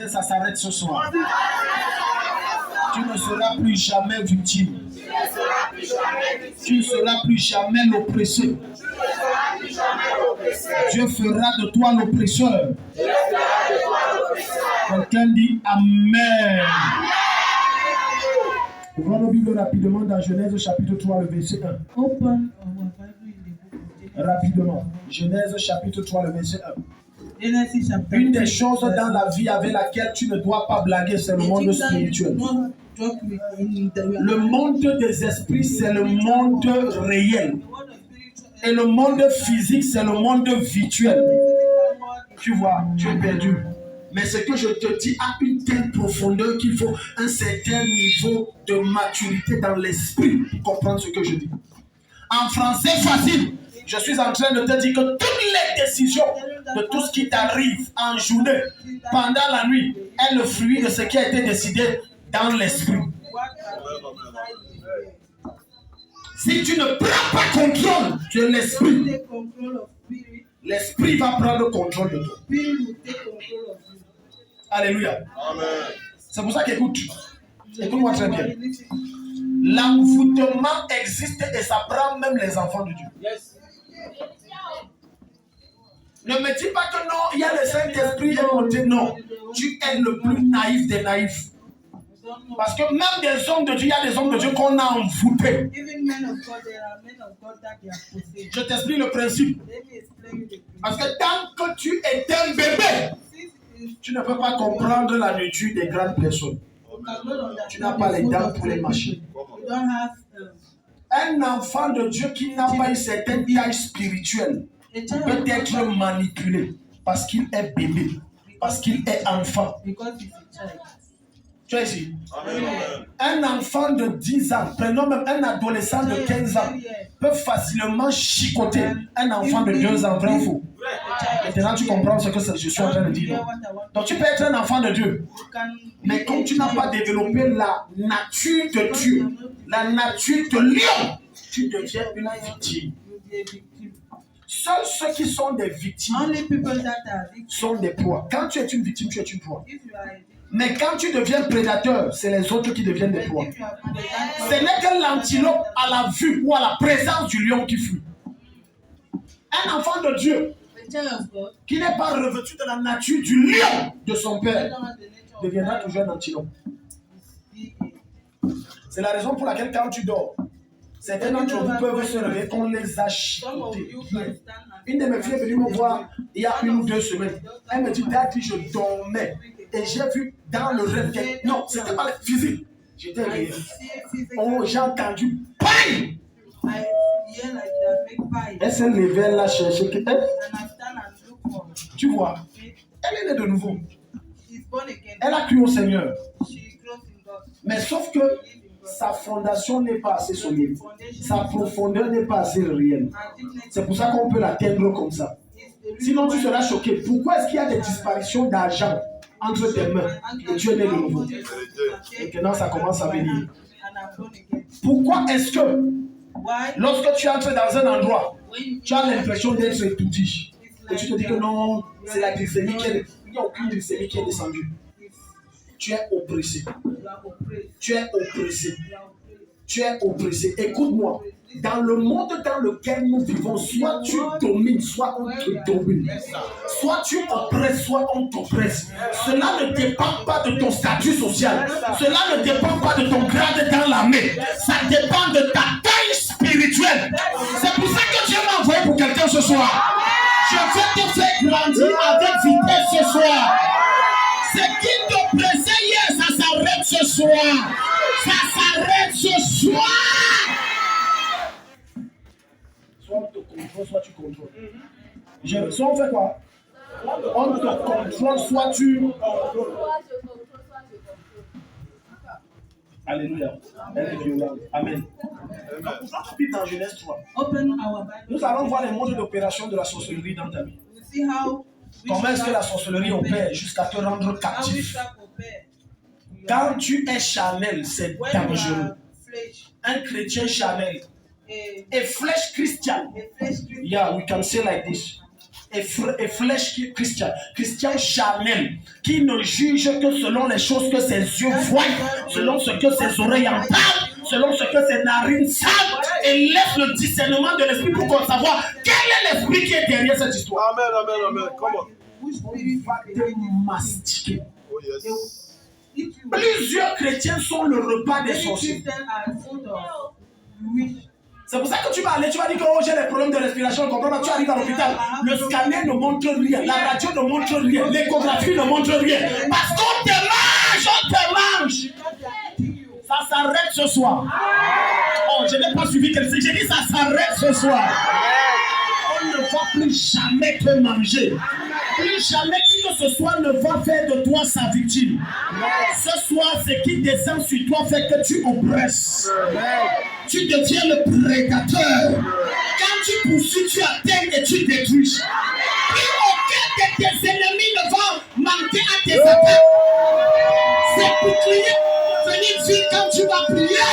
Genèse, ça s'arrête ce soir. Tu ne seras plus jamais victime. Tu ne seras plus jamais l'oppresseur. Dieu fera de toi l'oppresseur. Quelqu'un dit Amen. Ouvrons nos Bibles rapidement dans Genèse chapitre 3, le verset 1. Rapidement. Genèse chapitre 3, le verset 1. Une des choses dans la vie avec laquelle tu ne dois pas blaguer, c'est le monde spirituel. Le monde des esprits, c'est le monde réel. Et le monde physique, c'est le monde virtuel. Tu vois, tu es perdu. Mais ce que je te dis a une telle profondeur qu'il faut un certain niveau de maturité dans l'esprit pour comprendre ce que je dis. En français facile, je suis en train de te dire que toutes les décisions de tout ce qui t'arrive en journée, pendant la nuit, est le fruit de ce qui a été décidé dans l'esprit. Si tu ne prends pas contrôle de l'esprit, l'esprit va prendre contrôle de toi. Alléluia. Amen. C'est pour ça qu'écoute. Écoute-moi très bien. L'envoûtement existe et ça prend même les enfants de Dieu. Yes. Ne me dis pas que non, il y a le Saint-Esprit et monté. Non, tu es le plus naïf des naïfs. Parce que même des hommes de Dieu, il y a des hommes de Dieu qu'on a envoûtés. Je t'explique le principe. Parce que tant que tu es un bébé, tu ne peux pas comprendre la nature des grandes personnes. Tu n'as pas les dents pour les mâcher. Un enfant de Dieu qui n'a pas une certaine taille spirituelle peut être manipulé parce qu'il est bébé, parce qu'il est enfant. Tu es ici? Un enfant de 10 ans, prenons même un adolescent de 15 ans, peut facilement chicoter un enfant de 2 ans, vrai ou faux? Maintenant, tu comprends ce que je suis en train de dire. Donc, tu peux être un enfant de Dieu, mais comme tu n'as pas développé la nature de Dieu, la nature de lion, tu deviens une victime. Seuls ceux qui sont des victimes sont des proies. Quand tu es une victime, tu es une proie. Mais quand tu deviens prédateur, c'est les autres qui deviennent des proies. Ce n'est que l'antilope à la vue ou à la présence du lion qui fuit. Un enfant de Dieu qui n'est pas revêtu de la nature du lion de son père deviendra toujours un antilope. C'est la raison pour laquelle quand tu dors, certains d'entre vous peuvent se réveiller qu'on les a chicotés. Une de mes filles est venue me voir il y a 1 ou 2 semaines. Elle me dit, Daddy, je dormais. Et j'ai vu dans le rêve que... Non, ce n'était pas le physique. J'étais réveillé. Oh, j'ai entendu. Bang! Elle s'est levée, elle a cherché. Tu vois, elle est née de nouveau. Elle a cru au Seigneur. Mais sauf que sa fondation n'est pas assez solide. Sa profondeur n'est pas assez réelle. C'est pour ça qu'on peut l'atteindre comme ça. Sinon, tu seras choqué. Pourquoi est-ce qu'il y a des disparitions d'argent entre tes mains et tu es né de nouveau? Et maintenant, ça commence à venir. Pourquoi est-ce que lorsque tu entres dans un endroit, tu as l'impression d'être étourdi et tu te dis que non, c'est la glycémie qui est... Il n'y a aucune glycémie qui est descendue. Tu es oppressé. Tu es oppressé. Tu es oppressé. Écoute-moi. Dans le monde dans lequel nous vivons, soit tu domines, soit on te domine. Soit tu oppresses, soit on t'oppresse. Cela ne dépend pas de ton statut social. Cela ne dépend pas de ton grade dans l'armée. Ça dépend de ta taille spirituelle. C'est pour ça que Dieu m'a envoyé pour quelqu'un ce soir. Je vais te faire grandir avec vitesse ce soir. Ce qui t'oppressait hier, ça s'arrête ce soir. Ça s'arrête ce soir. Soit on te contrôle, soit tu contrôles. Soit on fait quoi? On te contrôle, soit tu... Alléluia. Elle est violente. Amen. Dans Genèse 3. Nous allons voir les modes d'opération de la sorcellerie dans ta vie. Comment est-ce que la sorcellerie opère jusqu'à te rendre captif? Quand tu es charnel, c'est dangereux. Un chrétien charnel. A flesh Christian. Yeah, we can say like this. et flèche Christian charnel, qui ne juge que selon les choses que ses yeux voient, selon ce que ses oreilles entendent, selon ce que ses narines savent, et laisse le discernement de l'esprit pour savoir quel est l'esprit qui est derrière cette histoire. Amen, amen, amen. Come on. On va te mastiquer. Oh yes. Plusieurs chrétiens sont le repas des sorciers. C'est pour ça que tu vas aller, tu vas dire que oh, j'ai des problèmes de respiration, comprends pas, tu arrives à l'hôpital, le scanner ne montre rien, la radio ne montre rien, l'échographie ne montre rien. Parce qu'on te mange. Ça s'arrête ce soir. Oh, je n'ai pas suivi quelqu'un, j'ai dit ça s'arrête ce soir. On ne va plus jamais te manger. Plus jamais qui que ce soit ne va faire de toi sa victime. Ce soir, ce qui descend sur toi fait que tu oppresses. Tu deviens le prédateur. Quand tu poursuis, tu atteins et tu détruis. Plus aucun de tes ennemis ne va manquer à tes attaques. C'est pour crier, venir dire quand tu vas prier.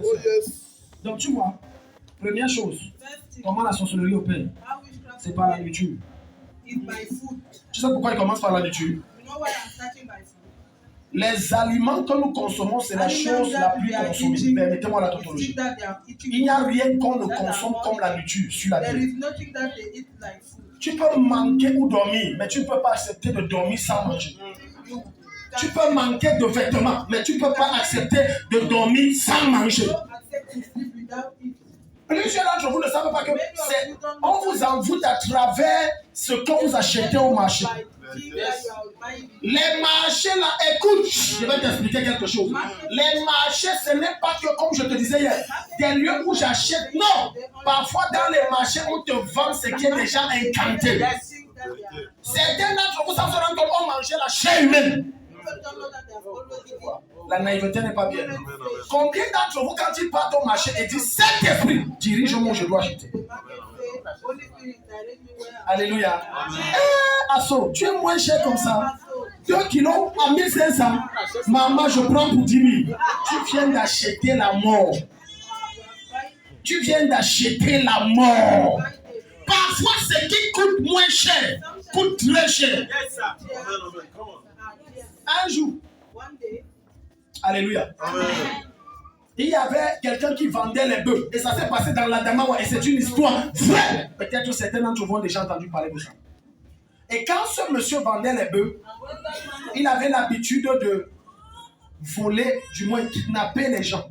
Oh yes. Donc tu vois, première chose, comment la sorcellerie opère? C'est par la nourriture. Tu sais pourquoi il commence par la nourriture? Les aliments que nous consommons, c'est la chose la plus consommée. Permettez-moi la tautologie. Il n'y a rien qu'on ne consomme comme la nourriture sur la terre. Tu peux manquer ou dormir, mais tu ne peux pas accepter de dormir sans manger. Tu peux manquer de vêtements, mais tu ne peux pas accepter de dormir sans manger. Plusieurs d'entre vous ne savez pas que on vous envoûte à travers ce que vous achetez au marché. Les marchés là, écoute, je vais t'expliquer quelque chose. Les marchés, ce n'est pas que, comme je te disais hier, des lieux où j'achète. Non, parfois dans les marchés, on te vend ce qui est déjà incanté. Certains d'entre vous, ça se rend compte, on mangeait la chair humaine. La naïveté n'est pas bien. Combien d'entre vous, quand ils partent au marché et disent Saint-Esprit, dirige-moi, je dois acheter. Alléluia. Asso, tu es moins cher comme ça. 2 kilos à 1500. Maman, je prends pour 10 000. Tu viens d'acheter la mort. Tu viens d'acheter la mort. Parfois, ce qui coûte moins cher coûte très cher. Un jour, alléluia. Il y avait quelqu'un qui vendait les bœufs et ça s'est passé dans la Damawa et c'est une histoire vraie. Peut-être que certains d'entre vous ont déjà entendu parler de ça. Et quand ce monsieur vendait les bœufs, il avait l'habitude de voler, du moins kidnapper les gens.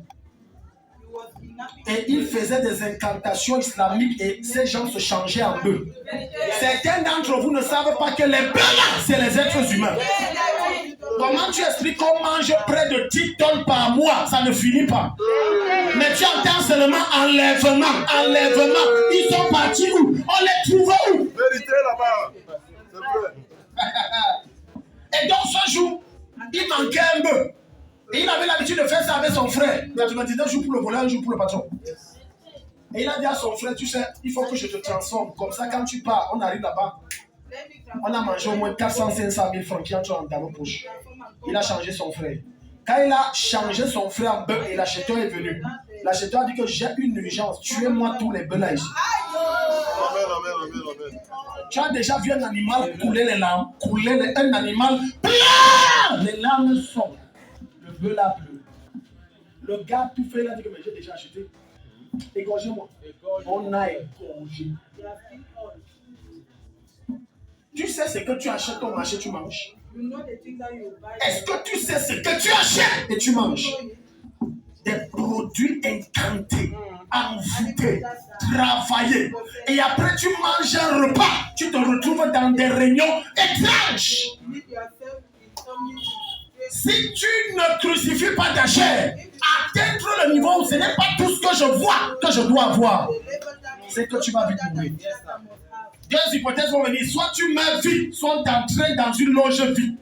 Et il faisait des incantations islamiques et ces gens se changeaient en bœufs. Certains d'entre vous ne savent pas que les bœufs là, c'est les êtres humains. Comment tu expliques qu'on mange près de 10 tonnes par mois? Ça ne finit pas. Mais tu entends seulement enlèvement, enlèvement. Ils sont partis où? On les trouve où? Vérité là-bas. C'est vrai. Et donc ce jour, il manquait un bœuf. Et il avait l'habitude de faire ça avec son frère. 99 jours pour le volet, un jour pour le patron. Et il a dit à son frère, tu sais, il faut que je te transforme. Comme ça, quand tu pars, on arrive là-bas. On a mangé au moins 400-500 000 francs qui entrent dans nos poches. Il a changé son frère. Quand il a changé son frère en bœuf et l'acheteur est venu, l'acheteur a dit que j'ai une urgence. Tuez-moi tous les bœufs là ici. Amen, amen, amen, amen. Tu as déjà vu un animal couler les larmes, un animal plein. Les larmes sortent. Le bœuf là pleut. Le gars tout fait, il a dit que j'ai déjà acheté. Égorgez-moi. On a égorgé. Tu sais ce que tu achètes au marché, tu manges. Est-ce que tu sais ce que tu achètes et tu manges? Des produits incantés, envoûtés, travaillés. Et après tu manges un repas, tu te retrouves dans des réunions étranges. Si tu ne crucifies pas ta chair, atteindre le niveau où ce n'est pas tout ce que je vois que je dois avoir, c'est que tu vas vite mourir. Deux hypothèses vont venir. Soit tu meurs vite, soit t'entraînes dans une loge vide.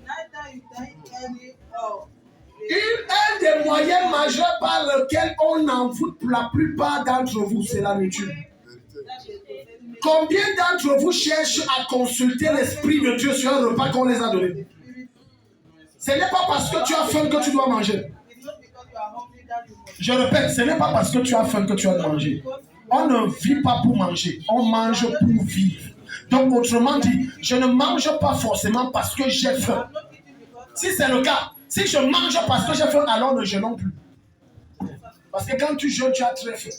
Un des moyens majeurs par lesquels on envoûte la plupart d'entre vous, c'est la nourriture. Combien d'entre vous cherchent à consulter l'Esprit de Dieu sur un repas qu'on les a donné? Ce n'est pas parce que tu as faim que tu dois manger. Je répète, ce n'est pas parce que tu as faim que tu dois manger. On ne vit pas pour manger, on mange pour vivre. Donc, autrement dit, je ne mange pas forcément parce que j'ai faim. Si c'est le cas, si je mange parce que j'ai faim, alors ne jeûnons plus. Parce que quand tu jeûnes, tu as très faim.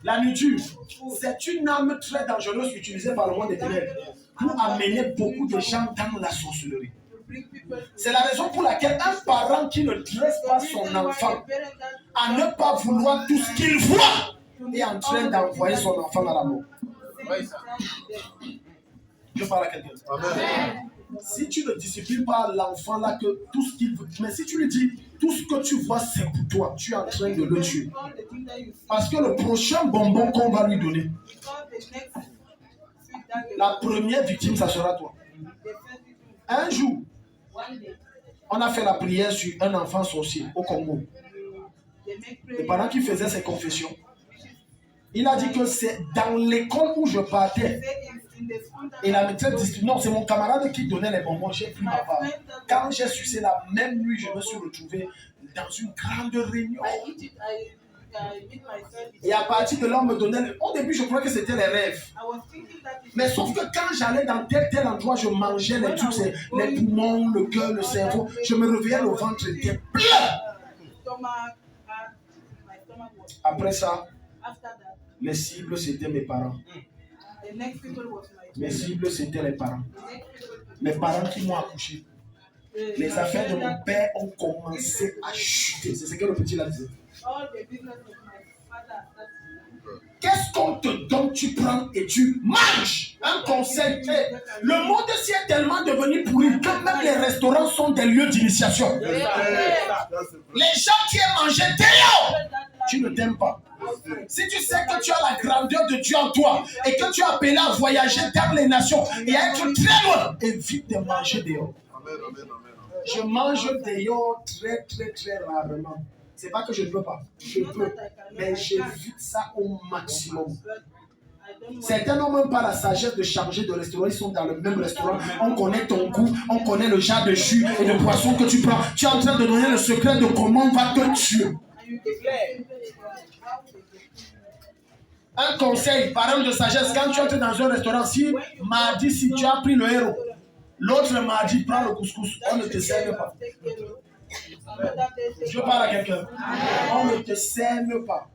La nourriture, c'est une arme très dangereuse utilisée par le monde des ténèbres pour amener beaucoup de gens dans la sorcellerie. C'est la raison pour laquelle un parent qui ne dresse pas son enfant à ne pas vouloir tout ce qu'il voit est en train d'envoyer son enfant à la mort. Je parle à quelqu'un. Amen. Si tu ne disciplines pas l'enfant là que tout ce qu'il veut, mais si tu lui dis tout ce que tu vois c'est pour toi, tu es en train de le tuer. Parce que le prochain bonbon qu'on va lui donner, la première victime, ça sera toi. Un jour, on a fait la prière sur un enfant sorcier au Congo. Et pendant qu'il faisait ses confessions, il a dit que c'est dans l'école où je partais. Et la maîtresse dit, non, c'est mon camarade qui donnait les bonbons, j'ai pris ma part. Quand j'ai sucé la même nuit, je me suis retrouvé dans une grande réunion. Et à partir de là, on me donnait... Au début, je croyais que c'était les rêves. Mais sauf que quand j'allais dans tel endroit, je mangeais les trucs, les poumons, le cœur, le cerveau. Je me réveillais, le ventre était plein. Après ça, les cibles, c'était mes parents. Mes cibles, c'était les parents. Mes parents qui m'ont accouché. Les affaires de mon père ont commencé à chuter. C'est ce que le petit l'a dit. Qu'est-ce qu'on te donne, tu prends et tu manges. Un conseil. Le monde ici est tellement devenu pourri que même les restaurants sont des lieux d'initiation. Les gens qui aiment manger dehors, tu ne t'aimes pas. Si tu sais que tu as la grandeur de Dieu en toi et que tu es appelé à voyager dans les nations et à être très loin, évite de manger dehors. Je mange dehors très très très rarement. C'est pas que je ne peux pas, je peux, mais j'évite ça au maximum. Certains n'ont même pas la sagesse de changer de restaurant, ils sont dans le même restaurant. On connaît ton goût, on connaît le genre de jus et de poisson que tu prends. Tu es en train de donner le secret de comment on va te tuer. Un conseil, parole de sagesse, quand tu entres dans un restaurant, si mardi, si tu as pris le héros, l'autre mardi, prends le couscous, on ne te sert pas. Je parle à quelqu'un. On ne te sème pas.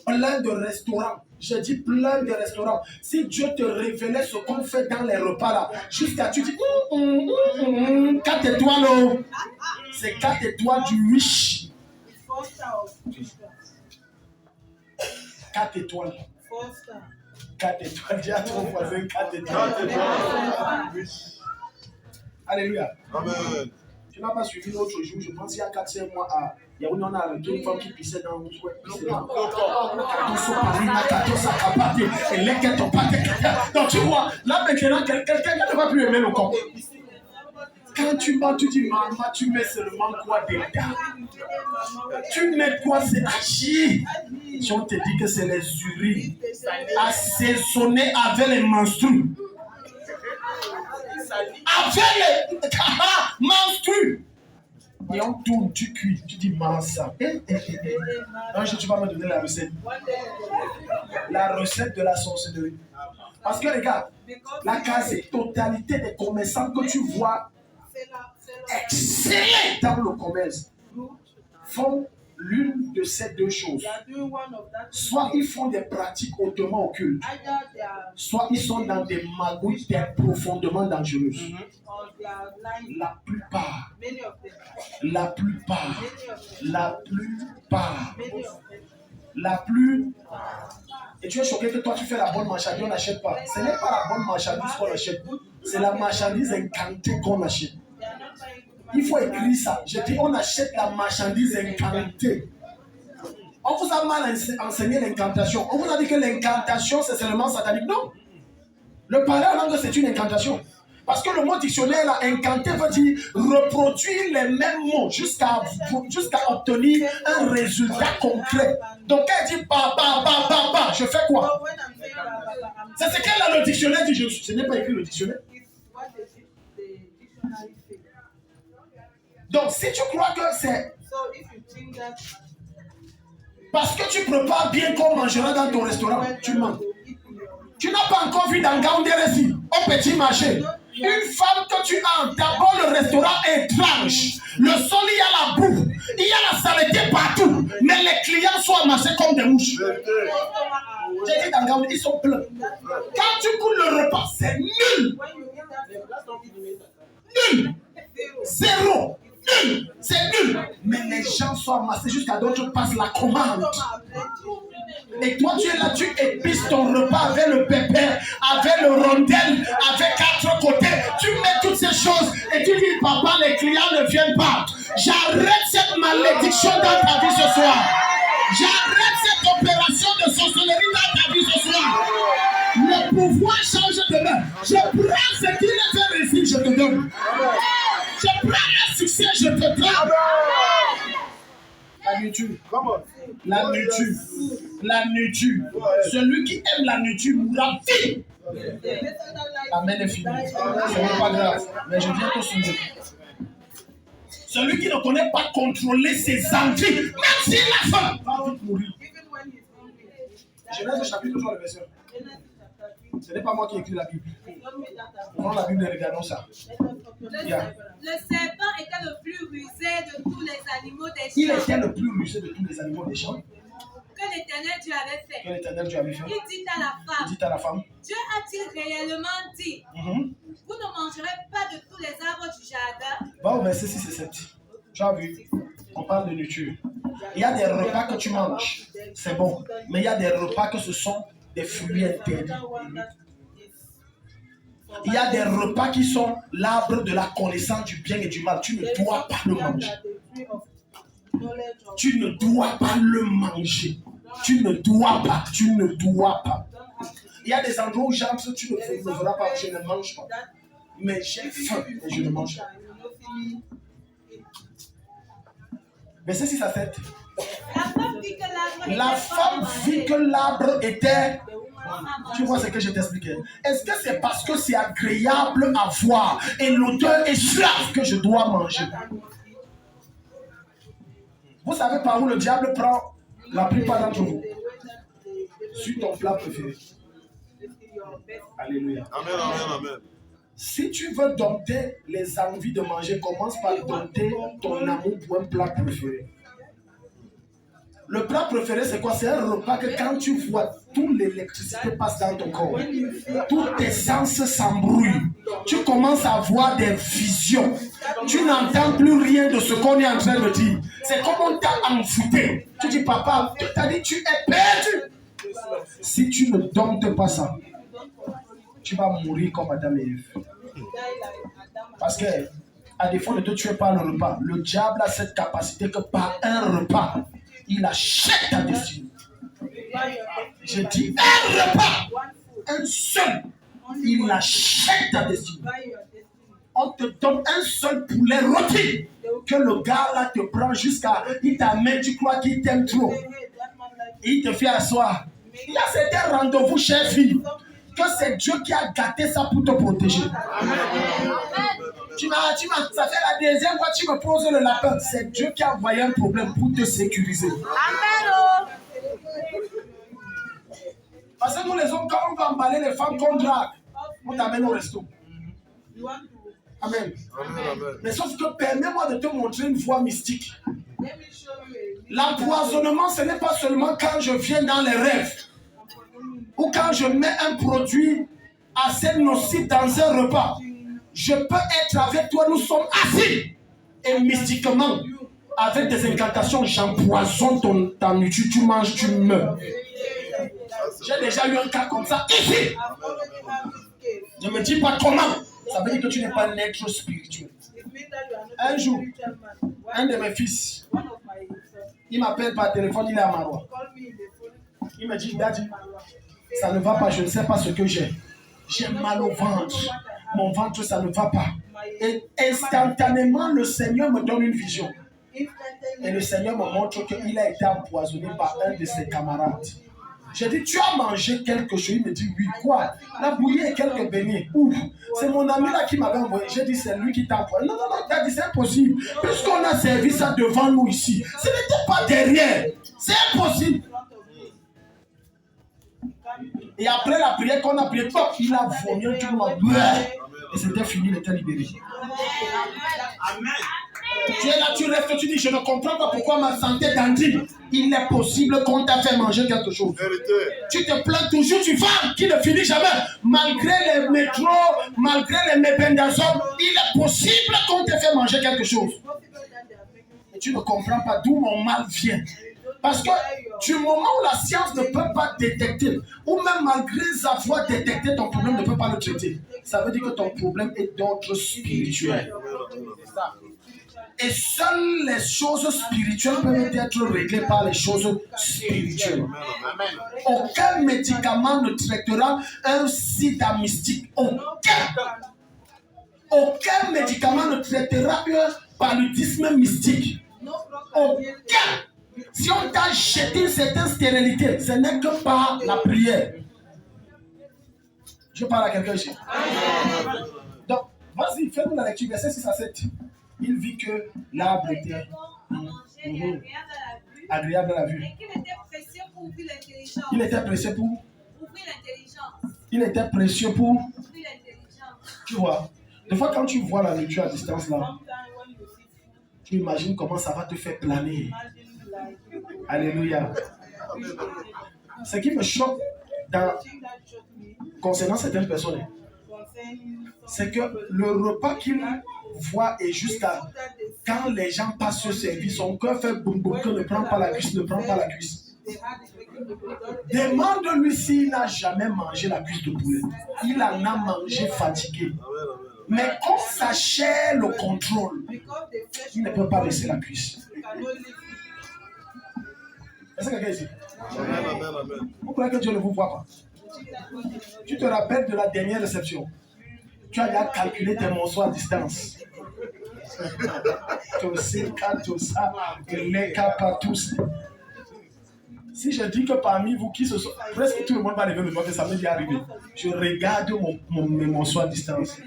Plein de restaurants. Je dis plein de restaurants. Si Dieu te révélait ce qu'on fait dans les repas là, jusqu'à tu dis 4 étoiles. C'est 4 étoiles du riche. 4 étoiles. 4 étoiles. Dis à ton voisin 4 étoiles. Alléluia. Amen. Tu n'as pas suivi l'autre jour, je pense qu'il y a 4-5 mois à Yaoundé, on a arrêté une femme qui pissait dans le souhait. Donc tu vois, là maintenant, quelqu'un ne va plus aimer le corps. Quand tu vas, tu dis, maman, tu mets seulement quoi dedans? Tu mets quoi? C'est hachis. Si on te dit que c'est les urines assaisonnées avec les menstrues. Avec les menstrues. Et on tourne, tu cuis, tu dis massa. Un jour, tu vas me donner la recette. La recette de la sorcellerie. Parce que regarde, la quasi-totalité des commerçants que tu vois exceller dans le commerce font l'une de ces deux choses. Soit ils font des pratiques hautement occultes, soit ils sont dans des magouilles profondément dangereuses. La plupart. Et tu es choqué que toi tu fais la bonne marchandise, on n'achète pas. Ce n'est pas la bonne marchandise qu'on achète, c'est la marchandise incantée qu'on achète. Il faut écrire ça. Je dis, on achète la marchandise incantée. On vous a mal enseigné l'incantation. On vous a dit que l'incantation, c'est seulement satanique. Non. Le parler en langue, c'est une incantation. Parce que le mot dictionnaire, là, incanter veut dire reproduire les mêmes mots jusqu'à obtenir un résultat concret. Donc, elle dit, je fais quoi? C'est ce qu'elle a le dictionnaire dit. Ce n'est pas écrit le dictionnaire. Donc, si tu crois que c'est... Parce que tu prépares bien qu'on mangera dans ton restaurant, tu manges. Tu n'as pas encore vu dans Gaoundéresi, au petit marché, une femme que tu as, d'abord le restaurant est étrange. Le sol, il y a la boue, il y a la saleté partout, mais les clients sont amassés comme des mouches. J'ai dit dans Gaoundéresi, ils sont pleins. Quand tu coûtes le repas, c'est nul. Nul. Zéro. Nul. C'est nul. Mais les gens sont amassés jusqu'à d'autres passent la commande. Et toi, tu es là, tu épices ton repas avec le pépère, avec le rondel, avec 4 côtés. Tu mets toutes ces choses et tu dis, papa, les clients ne viennent pas. J'arrête cette malédiction dans ta vie ce soir. J'arrête cette opération de sorcellerie dans ta vie ce soir. Le pouvoir change de main. Je prends ce qu'il a fait réussir, je te donne. Je prends le succès, je te donne. La nourriture. La nourriture. La nourriture. Celui qui aime la nourriture mourra vite. Amen est fini. Ce n'est pas grave, mais je viens te soulever. Celui qui ne connaît pas contrôler ses envies, même s'il a faim, va vite mourir. Genèse chapitre 3, le verset. Ce n'est pas moi qui ai écrit la Bible. Prenons la Bible et regardons ça. Le serpent était le plus rusé de tous les animaux des champs. Il était le plus rusé de tous les animaux des champs. Que l'Éternel Dieu avait fait. Que l'Éternel Dieu avait fait. Il dit à la femme. Dieu a-t-il réellement dit, vous ne mangerez pas de tous les arbres du jardin? Va au verset 6 et 7. Tu as vu? On parle de nourriture. Il y a des repas que tu manges. C'est bon. Mais il y a des repas que ce sont des fruits interdits. Il y a des repas qui sont l'arbre de la connaissance du bien et du mal. Tu ne dois pas le manger. Tu ne dois pas le manger. Tu ne dois pas. Tu ne dois pas. Il y a des endroits où j'entre, tu ne feras pas. Je ne mange pas. Mais j'ai faim et je ne mange pas. Verset 6 à 7. La femme vit que l'arbre était... Tu vois ce que je t'expliquais. Est-ce que c'est parce que c'est agréable à voir et l'odeur est suave que je dois manger? Vous savez par où le diable prend la plupart d'entre vous? Sur ton plat préféré. Alléluia. Amen, amen, amen. Si tu veux dompter les envies de manger, commence par dompter ton amour pour un plat préféré. Le plat préféré, c'est quoi? C'est un repas que quand tu vois, toute l'électricité passe dans ton corps. Tous tes sens s'embrouillent. Tu commences à avoir des visions. Tu n'entends plus rien de ce qu'on est en train de dire. C'est comme on t'a envoûté. Tu dis, papa, tu t'as dit, tu es perdu. Si tu ne domptes pas ça, tu vas mourir comme Adam et Ève. Parce que, à défaut de te tuer par le repas, le diable a cette capacité que par un repas, il achète ta destinée. Je dis un repas, un seul, il achète ta destinée. On te donne un seul poulet rôti que le gars là te prend jusqu'à, il t'amène, tu crois qu'il t'aime trop. Il te fait asseoir. Il y a certains rendez-vous, chère fille, que c'est Dieu qui a gâté ça pour te protéger. Ça fait la deuxième fois que tu me poses le lapin. C'est Dieu qui a envoyé un problème pour te sécuriser. Amen. Parce que nous les hommes, quand on va emballer les femmes qu'on drague, on t'amène au resto. Amen. Mais sauf que permets-moi de te montrer une voie mystique. L'empoisonnement, ce n'est pas seulement quand je viens dans les rêves ou quand je mets un produit assez nocif dans un repas. Je peux être avec toi, nous sommes assis. Et mystiquement, avec des incantations, j'empoisonne ta nourriture, tu manges, tu meurs. J'ai déjà eu un cas comme ça ici. Je ne me dis pas comment. Ça veut dire que tu n'es pas un être spirituel. Un jour, un de mes fils, il m'appelle par téléphone, il est à Marois. Il me dit, Daddy, ça ne va pas, je ne sais pas ce que j'ai. J'ai mal au ventre. Mon ventre, ça ne va pas. Et instantanément, le Seigneur me donne une vision. Et le Seigneur me montre qu'il a été empoisonné par un de ses camarades. J'ai dit, tu as mangé quelque chose? Il me dit, oui. Quoi? La bouillie et quelques beignets. Ouf. C'est mon ami là qui m'avait envoyé. J'ai dit, c'est lui qui t'a envoyé. Non, tu as dit, c'est impossible. Puisqu'on a servi ça devant nous ici. Ce n'était pas derrière. C'est impossible. Et après la prière qu'on a prié, il a vomi tout le monde. Et c'était fini, il était libéré. Amen. Tu es là, tu restes, tu dis, je ne comprends pas pourquoi ma santé dandine. Il est possible qu'on t'a fait manger quelque chose. Tu te plains toujours, tu vas, qui ne finit jamais. Malgré les métros, malgré les mébendazons, il est possible qu'on t'ait fait manger quelque chose. Et tu ne comprends pas d'où mon mal vient. Parce que du moment où la science ne peut pas détecter, ou même malgré avoir détecté ton problème, ne peut pas le traiter, ça veut dire que ton problème est d'ordre spirituel. Et seules les choses spirituelles peuvent être réglées par les choses spirituelles. Aucun médicament ne traitera un sida mystique. Aucun médicament ne traitera un paludisme mystique. Aucun. Si on t'a jeté une certaine stérilité, ce n'est que par la prière. Je parle à quelqu'un ici. Donc, vas-y, fais-nous la lecture, verset 6 à 7. Il vit que l'arbre était agréable à la vue. Et qu'il était précieux pour ouvrir l'intelligence. Il était précieux pour ouvrir l'intelligence. Il était précieux pour ouvrir l'intelligence. Tu vois, des fois quand tu vois la nature à distance là, tu imagines comment ça va te faire planer. Alléluia. Ce qui me choque concernant certaines personnes, c'est que le repas qu'ils voient est jusqu'à quand les gens passent ce service, son cœur fait boum boum, que ne prend pas la cuisse, ne prend pas la cuisse. Demande-lui s'il n'a jamais mangé la cuisse de poulet. Il en a mangé fatigué. Mais quand sa chair le contrôle, il ne peut pas laisser la cuisse. Est-ce que quelqu'un ici? Vous croyez que Dieu ne vous voit pas? Tu te rappelles de la dernière réception? Tu as déjà calculé tes morceaux à distance. Si je dis que parmi vous qui se sont, presque tout le monde va lever le doigt que ça m'est déjà arrivé. Je regarde mes morceaux à distance.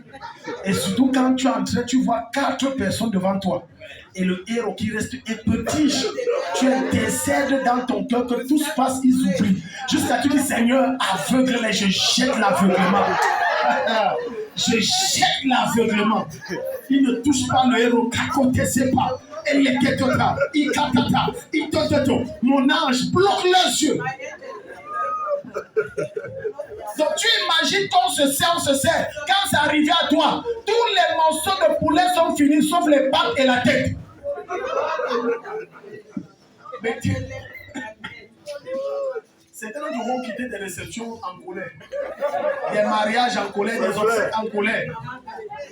Et surtout quand tu es en train, tu vois 4 personnes devant toi. Et le héros qui reste est petit. Tu intercèdes dans ton cœur que tout se passe, ils oublient. Jusqu'à tu dis, Seigneur, aveugle-les, je jette l'aveuglement. Je jette l'aveuglement. Il ne touche pas le héros, qu'à c'est pas. Et les kétota, il katata, il tototo. Mon ange bloque leurs yeux. Donc tu imagines qu'on se sert. Quand c'est arrivé à toi, tous les morceaux de poulet sont finis, sauf les pattes et la tête. Mais certains nous vont quitter des réceptions en colère, des mariages en colère, des obsèques en colère.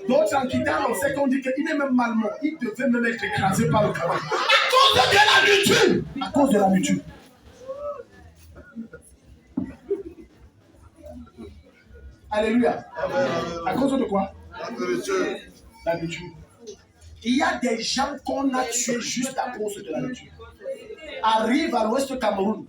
D'autres en quittant, on sait qu'on dit qu'il est même mal mort. Il devait même être écrasé par le cavalier. À cause de la nourriture. À cause de la nourriture. Alléluia. À cause de quoi? La nourriture. Il y a des gens qu'on a tués juste à cause de la nourriture. Arrive à l'ouest Cameroun.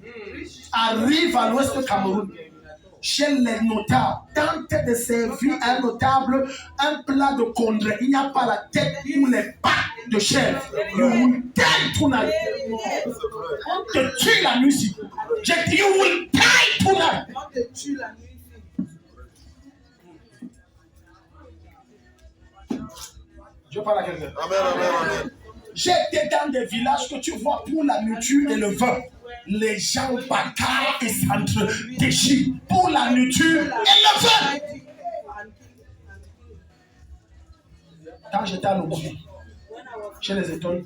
Chez les notables, tente de servir à un notable un plat de condré. Il n'y a pas la tête ou les pattes de chèvre. You will die tonight. On te tue la nuit. J'ai dit, you will die tonight. On te tue la nuit. Je parle à quelqu'un. Amen. J'étais dans des villages que tu vois pour la nourriture et le vin. Les gens bagarrent et s'entre-déchirent pour la nourriture et le vin. Quand j'étais à l'Obudu, chez les étoiles,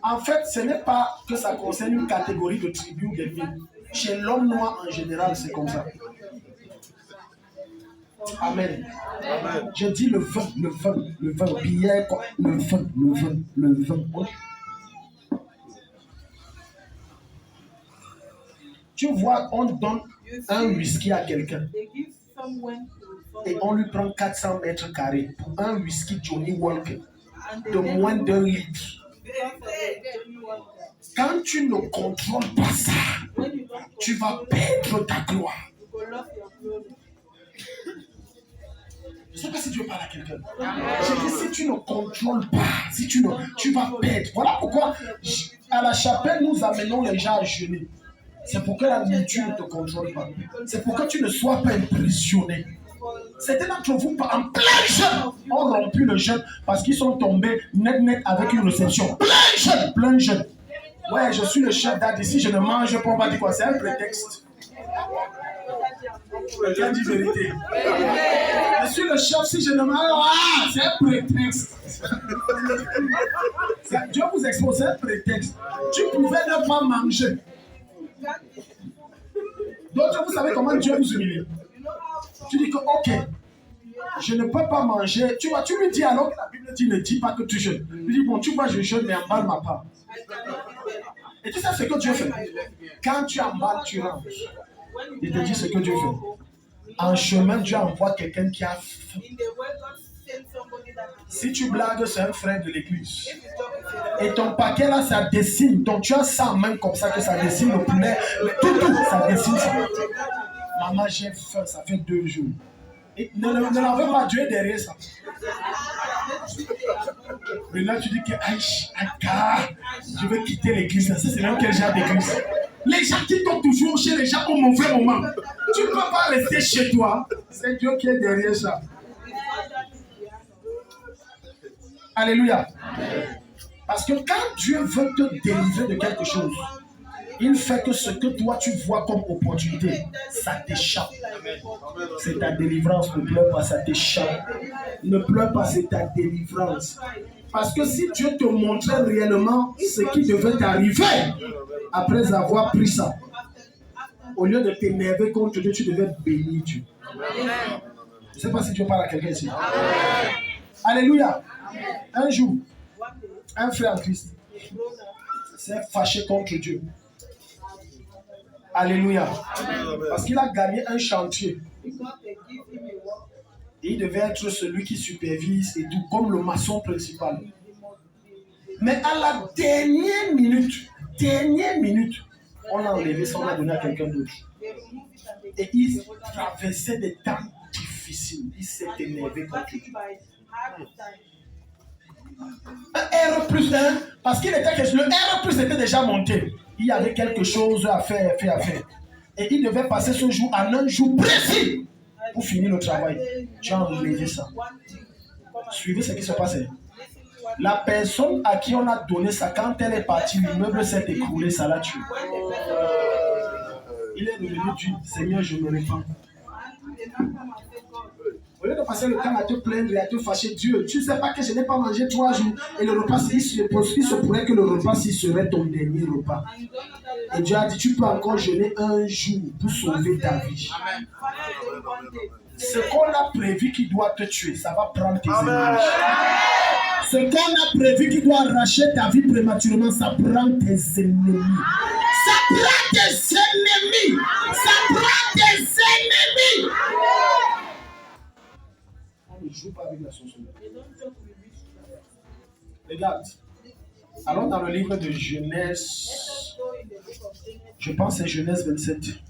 en fait, ce n'est pas que ça concerne une catégorie de tribus ou d'ethnies. Chez l'homme noir en général, c'est comme ça. Amen. Je dis le vin, billet, le vin. Tu vois, on donne un whisky à quelqu'un et on lui prend 400 mètres carrés pour un whisky Johnny Walker de moins d'1 litre. Quand tu ne contrôles pas ça, tu vas perdre ta gloire. Je ne sais pas si Dieu parle à quelqu'un. J'ai dit, si tu ne contrôles pas, tu vas perdre. Voilà pourquoi à la chapelle, nous amenons les gens à jeûner. C'est pour que la nourriture ne te contrôle pas. C'est pour que tu ne sois pas impressionné. Certains d'entre vous, en plein jeûne, ont rompu le jeûne parce qu'ils sont tombés net avec une réception. Plein jeûne. Ouais, je suis le chef d'Ad. Si je ne mange pas, on va dire quoi? C'est un prétexte. Quelqu'un dit vérité. Je suis le chef, si je ne mange pas, c'est un prétexte. Dieu vous expose, c'est un prétexte. Tu pouvais ne pas manger. Donc, vous savez comment Dieu vous humilie. Tu dis que, ok, je ne peux pas manger. Tu lui dis alors que la Bible dit, ne dis pas que tu jeûnes. Tu dis, bon, tu vois, je jeûne, mais emballe ma part. Et tu sais ce que Dieu fait. Quand tu emballes, tu rentres. Il te dit ce que Dieu fait. En chemin, Dieu envoie quelqu'un qui a faim. Si tu blagues, c'est un frère de l'église. Et ton paquet là, ça dessine. Donc tu as ça en main comme ça, que ça dessine le poulet. Tout, ça dessine ça. Maman, j'ai faim, ça fait 2 jours. Et ne l'avez pas, Dieu est derrière ça. Mais là, tu dis que je vais quitter l'église. Ça, c'est même quel genre d'église. Les gens qui tombent toujours chez les gens au mauvais moment. Tu ne peux pas rester chez toi. C'est Dieu qui est derrière ça. Alléluia. Parce que quand Dieu veut te délivrer de quelque chose, il fait que ce que toi tu vois comme opportunité, ça t'échappe. C'est ta délivrance. Ne pleure pas, ça t'échappe. Ne pleure pas, c'est ta délivrance. Parce que si Dieu te montrait réellement ce qui devait t'arriver après avoir pris ça, au lieu de t'énerver contre Dieu, tu devais bénir Dieu. Je ne sais pas si Dieu parle à quelqu'un ici. Alléluia. Un jour, un frère en Christ s'est fâché contre Dieu. Alléluia. Parce qu'il a gagné un chantier. Et il devait être celui qui supervise et tout, comme le maçon principal. Mais à la dernière minute, on l'a enlevé, ça on l'a donné à quelqu'un d'autre. Et il traversait des temps difficiles. Il s'est énervé contre Dieu. Un R plus 1, parce qu'il était question, le R plus était déjà monté. Il y avait quelque chose à faire. Et il devait passer ce jour en un jour précis pour finir le travail. Tu as enlevé ça. Suivez ce qui se passait. La personne à qui on a donné ça, quand elle est partie, l'immeuble s'est écroulé, ça l'a tué. Il est revenu du Seigneur, je me répands. Au lieu de passer le temps à te plaindre et à te fâcher, Dieu, tu ne sais pas que je n'ai pas mangé 3 jours et le repas, il se pourrait que le repas serait ton dernier repas. Et Dieu a dit, tu peux encore jeûner 1 jour pour sauver ta vie. Ce qu'on a prévu qui doit te tuer, ça va prendre tes ennemis. Ce qu'on a prévu qui doit arracher ta vie prématurément, ça prend tes ennemis. Ça prend tes ennemis. Ça prend tes ennemis. On ne joue pas avec la sorcellerie. Regarde. Allons dans le livre de Genèse. Je pense que c'est Genèse 27.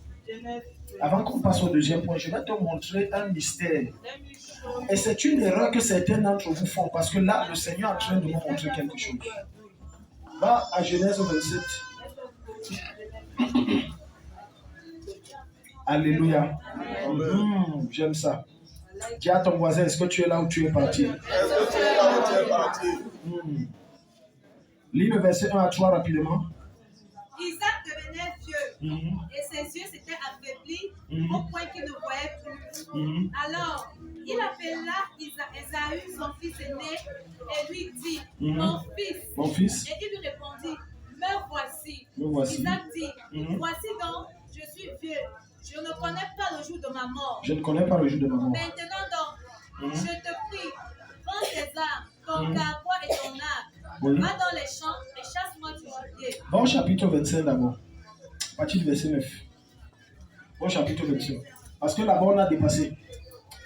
Avant qu'on passe au deuxième point, je vais te montrer un mystère. Et c'est une erreur que certains d'entre vous font, parce que là, le Seigneur est en train de nous montrer quelque chose. Va à Genèse 27. Alléluia. J'aime ça. Dis à ton voisin, est-ce que tu es là ou tu es parti? Lis le verset 1 à 3 rapidement. Isaac devenait vieux et ses yeux s'étaient affaiblis au point qu'il ne voyait plus. Alors, il appela Ésaü, son fils aîné, et lui dit, mon fils. Et il lui répondit, me voici. Isaac dit, voici donc, je suis vieux. Je ne connais pas le jour de ma mort. Maintenant donc, je te prie, prends tes armes, ton carquois et ton arc. Va dans les champs et chasse-moi du gibier. Va au chapitre 25 d'abord. À partir du verset 9. Au chapitre 25. Parce que là-bas on a dépassé.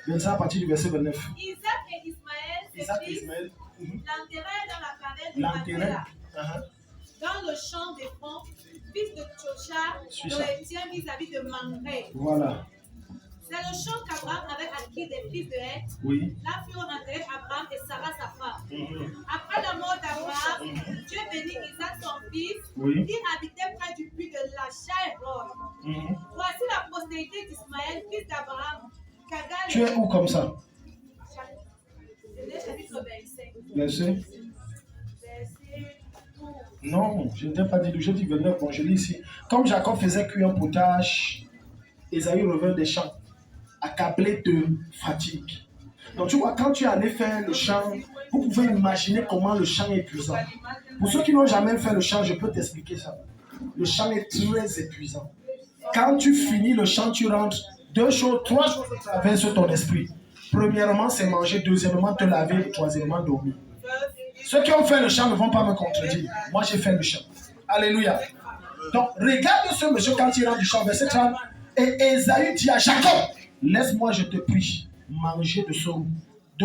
25 à partir du verset 29. Isaac et Ismaël, ses fils, l'enterrèrent dans la caverne de Macpéla. dans le champ des fonds, fils de Tchocha, Noétien vis-à-vis de Mamré. Voilà. C'est le champ qu'Abraham avait acquis des fils de Heth. Oui. Là furent enterrés Abraham et Sarah sa femme. Après la mort d'Abraham, Dieu bénit Isaac son fils, qui habitait près du puits de Lachaïroy. Voici la postérité d'Ismaël, fils d'Abraham. Tu es où comme ça? Chapitre 25. Verset? Non, je ne t'ai pas dit d'où. Je dis 29. Bon, je lis ici. Comme Jacob faisait cuire un potage, Ésaü revint des champs, accablé de fatigue. Donc tu vois, quand tu es allé faire le champ, vous pouvez imaginer comment le champ est épuisant. Pour ceux qui n'ont jamais fait le champ, je peux t'expliquer ça. Le champ est très épuisant. Quand tu finis le champ, tu rentres. 2 choses, 3 choses traversent ton esprit. Premièrement, c'est manger. Deuxièmement, te laver. Troisièmement, dormir. Ceux qui ont fait le champ ne vont pas me contredire. Moi, j'ai fait le champ. Alléluia. Donc, regarde ce monsieur quand il rentre du champ, verset 30. Et Ésaü dit à Jacob, laisse-moi, je te prie, manger de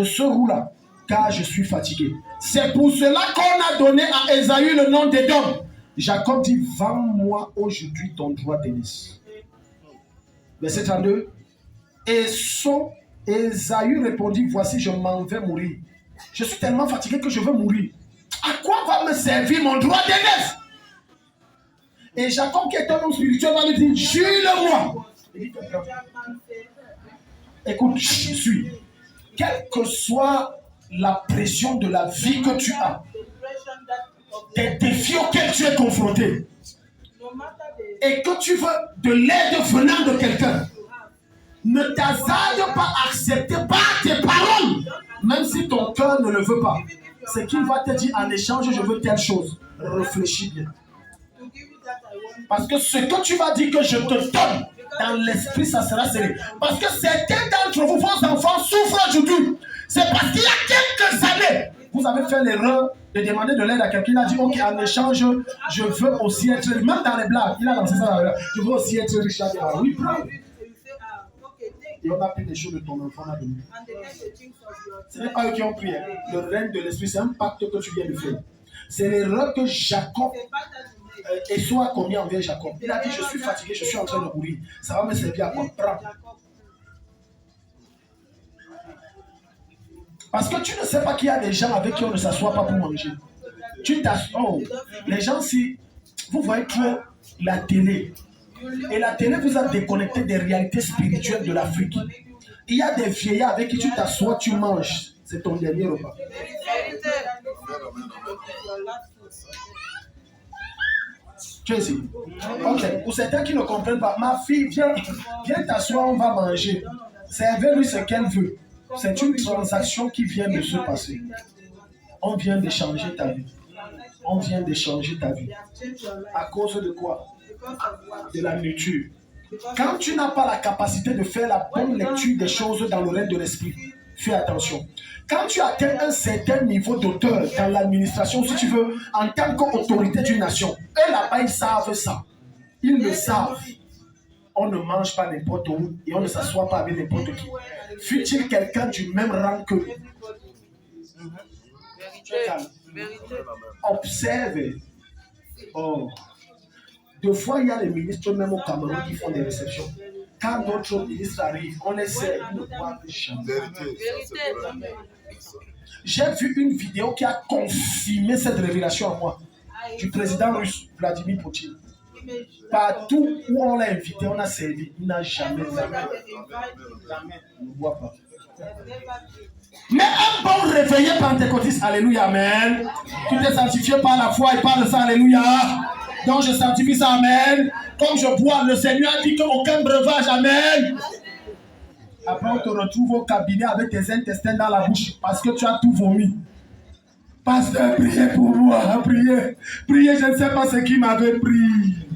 ce roux-là, car je suis fatigué. C'est pour cela qu'on a donné à Ésaü le nom d'Édom. Jacob dit, vends-moi aujourd'hui ton droit d'aînesse. Verset 32. Et Ésaü répondit, voici, je m'en vais mourir. Je suis tellement fatigué que je veux mourir. À quoi va me servir mon droit d'aînesse? Et Jacob, qui est un homme spirituel, va lui dire, jure-le-moi. Écoute, suis. Quelle que soit la pression de la vie que tu as, des défis auxquels tu es confronté, et que tu veux de l'aide venant de quelqu'un, ne t'hasarde pas à accepter par tes paroles, même si ton cœur ne le veut pas. C'est qu'il va te dire en échange, je veux telle chose. Réfléchis bien. Parce que ce que tu vas dire que je te donne, dans l'esprit, ça sera serré. Parce que certains d'entre vous, vos enfants, souffrent aujourd'hui. C'est parce qu'il y a quelques années, vous avez fait l'erreur de demander de l'aide à quelqu'un. Il a dit, ok, en échange, je veux aussi être riche. Même dans les blagues, il a lancé ça. Je veux aussi être riche. Oui, prends. Et on a pris des choses de ton enfant là donné. Ce n'est pas eux qui ont prié. Le règne de l'esprit, c'est un pacte que tu viens de faire. C'est l'erreur que Jacob et soit combien envers Jacob. Il a dit, je suis fatigué, je suis en train de mourir. Ça va me servir à quoi? Prends. Parce que tu ne sais pas qu'il y a des gens avec qui on ne s'assoit pas pour manger. Tu t'assois. Oh, les gens, si vous voyez trop la télé, et la télé vous a déconnecté des réalités spirituelles de l'Afrique. Il y a des vieillards avec qui tu t'assois, tu manges. C'est ton dernier repas. Tu es ici? Ok. Pour certains qui ne comprennent pas, ma fille, viens t'asseoir, on va manger. Servez-lui ce qu'elle veut. C'est une transaction qui vient de se passer. On vient d'échanger ta vie. On vient d'échanger ta vie. À cause de quoi? De la nourriture. Quand tu n'as pas la capacité de faire la bonne lecture des choses dans le règne de l'esprit, fais attention. Quand tu atteins un certain niveau d'auteur dans l'administration, si tu veux, en tant qu'autorité d'une nation, eux là-bas, ils savent ça. Ils le savent. On ne mange pas n'importe où et on ne s'assoit pas avec n'importe qui. Fut-il quelqu'un du même rang que observe. Oh. Deux fois, il y a les ministres, même au Cameroun, qui font des réceptions. Quand d'autres ministres arrivent, on essaie de ne voir jamais. J'ai vu une vidéo qui a confirmé cette révélation à moi, du président russe, Vladimir Poutine. Partout où on l'a invité, on a servi. Il n'a jamais fait. On ne voit pas. Mais un bon réveillé pentecôtiste, alléluia, amen. Tu t'es sanctifié par la foi et par le sang, alléluia. Donc je sanctifie ça, amen. Comme je bois, le Seigneur dit qu'aucun breuvage, amen. Après, on te retrouve au cabinet avec tes intestins dans la bouche parce que tu as tout vomi. Pasteur, priez pour moi, priez. Priez, je ne sais pas ce qui m'avait pris.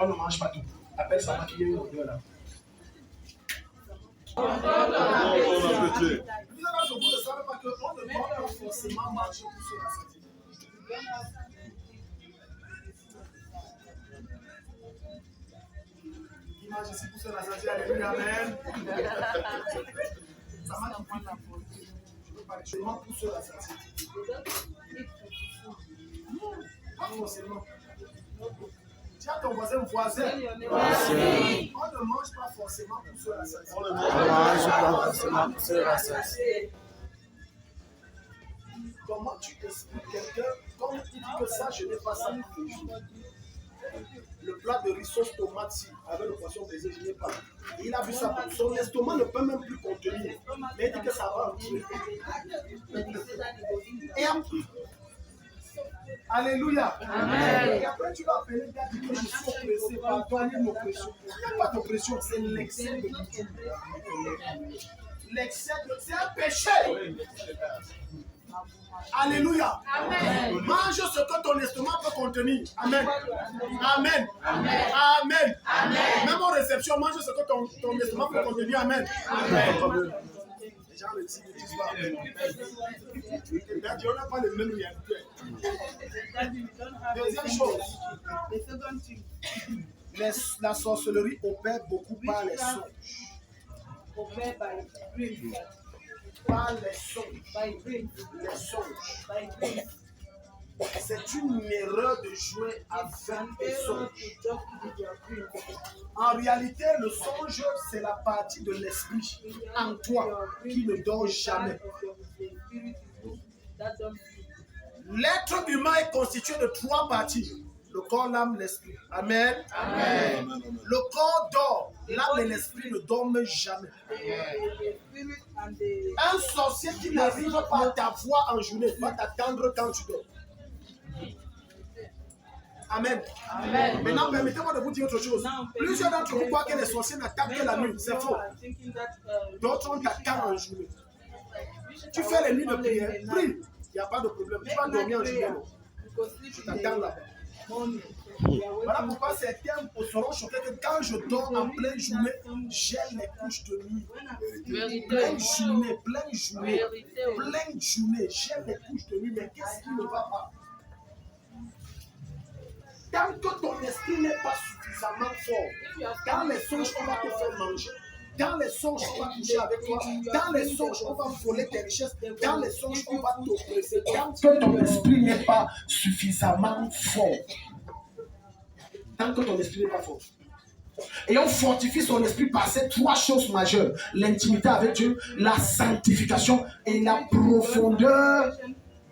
On ne mange pas tout. Appelle ça maquiller une odeur là. Vous ne savez pas qu'on ne doit pas forcément manger pour se rassasier. Il mange ici pour se rassasier, alléluia, amen. Ça m'a dit la faute. Je veux parler seulement pour se rassasier. Pas forcément. Dis à ton voisin, voisin. On ne mange pas forcément pour se rassasier. On ne mange pas forcément pour se rassasier. Comment tu expliques quelqu'un, comme tu dis que ça, je n'ai pas ça pour toujours. Le plat de riz sauce tomate avec le poisson braisé, je n'ai pas. Il a vu ça, son estomac ne peut même plus contenir. Mais il dit que ça va entrer. Et après, alléluia. Amen. Et après, tu vas appeler bien dire que je suis oppressé par toi, il m'oppression. Il n'y a pas d'oppression, c'est l'excès de tout. L'excès de... C'est un péché. Alléluia. Amen. Mange ce que ton estomac peut contenir. Amen. Amen. Amen. Amen. Amen. Même en réception, mange ce que ton estomac peut contenir. Amen. Amen. Les gens ne disent pas. On n'a pas les mêmes réalités. Deuxième chose, la sorcellerie opère beaucoup par les songes. Par les songes. Les songes. C'est une erreur de jouer avec les songes. En réalité, le songe, c'est la partie de l'esprit en toi qui ne dort jamais. L'être humain est constitué de 3 parties. Le corps, l'âme, l'esprit. Amen. Amen. Le corps dort. L'âme et l'esprit ne dorment jamais. Un sorcier qui n'arrive pas à t'avoir en journée va t'attendre quand tu dors. Amen. Amen. Maintenant, permettez-moi de vous dire autre chose. Plusieurs d'entre vous croient que les sorciers n'attaquent que la nuit. C'est faux. D'autres ont t'attendent en journée. Tu fais les nuits de prière. Prie. Il n'y a pas de problème. Tu vas dormir en journée. Je t'attends là. Voilà pourquoi certains seront choqués que quand je dors en pleine journée, j'ai les couches de nuit. Pleine journée, j'ai les couches de nuit. Mais qu'est-ce qui ne va pas? Tant que ton esprit n'est pas suffisamment fort, dans les songes, on va te faire manger. Dans les songes, on va coucher avec toi. Dans les songes, on va voler tes richesses. Dans les songes, on va t'oppresser. Tant que ton esprit n'est pas suffisamment fort. Tant que ton esprit n'est pas fort. Et on fortifie son esprit par ces 3 choses majeures. L'intimité avec Dieu, la sanctification et la profondeur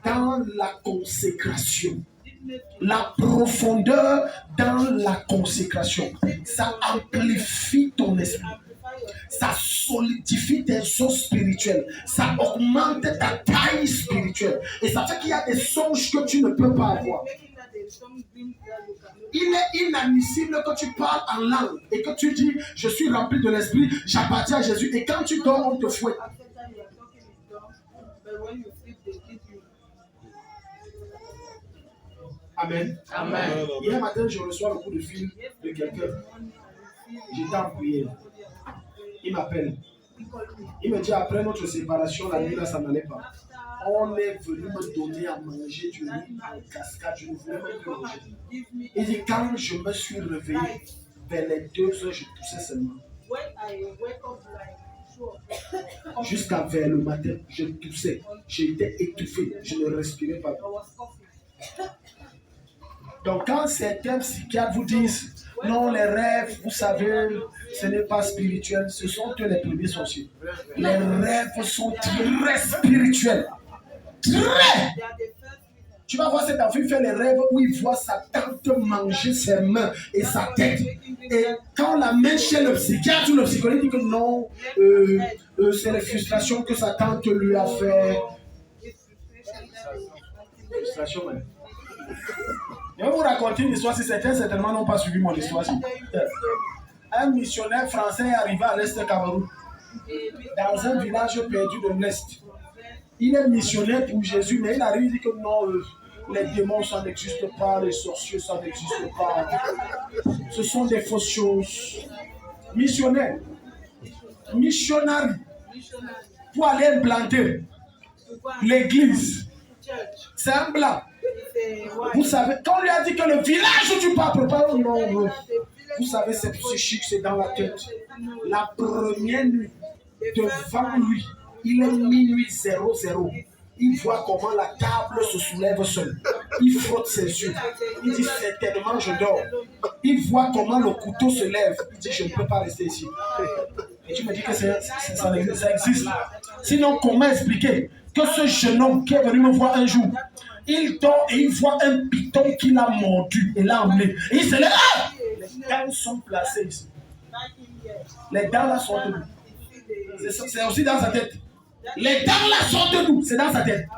dans la consécration. La profondeur dans la consécration. Ça amplifie ton esprit. Ça solidifie tes os spirituels. Ça augmente ta taille spirituelle. Et ça fait qu'il y a des songes que tu ne peux pas avoir. Il est inadmissible que tu parles en langue et que tu dis je suis rempli de l'esprit, j'appartiens à Jésus. Et quand tu dors, on te fouette. Amen. Amen. Hier matin, je reçois le coup de fil de quelqu'un. J'étais en prière. Il m'appelle. Il me dit après notre séparation, la nuit là, ça n'allait pas. On est venu me donner à manger du riz en cascade. Je ne voulais même plus manger. Il dit quand je me suis réveillé, vers les 2 heures, je toussais seulement. Jusqu'à vers le matin, je toussais. J'étais étouffé. Je ne respirais pas. Donc quand certains psychiatres vous disent non, les rêves, vous savez, ce n'est pas spirituel, ce sont eux les premiers sorciers. Les rêves sont très spirituels. Très. Tu vas voir cet enfant faire les rêves où il voit sa tante manger ses mains et sa tête. Et quand on l'amène chez le psychiatre ou le psychologue dit que non, c'est les frustrations que sa tante lui a fait. Frustration, ouais. Je vais vous raconter une histoire, si certains certainement n'ont pas suivi mon histoire. Un missionnaire français est arrivé à l'Est Cameroun, dans un village perdu de l'Est. Il est missionnaire pour Jésus, mais il arrive et dit que non, les démons, ça n'existe pas, les sorciers, ça n'existe pas. Ce sont des fausses choses. Missionnaire, missionnaire, pour aller implanter l'église, c'est un blanc. Vous savez, quand on lui a dit que le village où tu pars, prépare, non, vous savez, c'est psychique, c'est dans la tête. La première nuit, devant lui, il est minuit 00. Il voit comment la table se soulève seule. il frotte ses yeux. Il dit certainement je dors. Il voit comment le couteau se lève. Il dit je ne peux pas rester ici. Et tu me dis que ça existe. Sinon, comment expliquer que ce jeune homme qui est venu me voir un jour, il dort et il voit un python qui l'a mordu et l'a emmené. Et il se lève. Ah! Les dents sont placées ici. Les dents là sont de nous. C'est aussi dans sa tête. Les dents là sont de nous. C'est dans sa tête.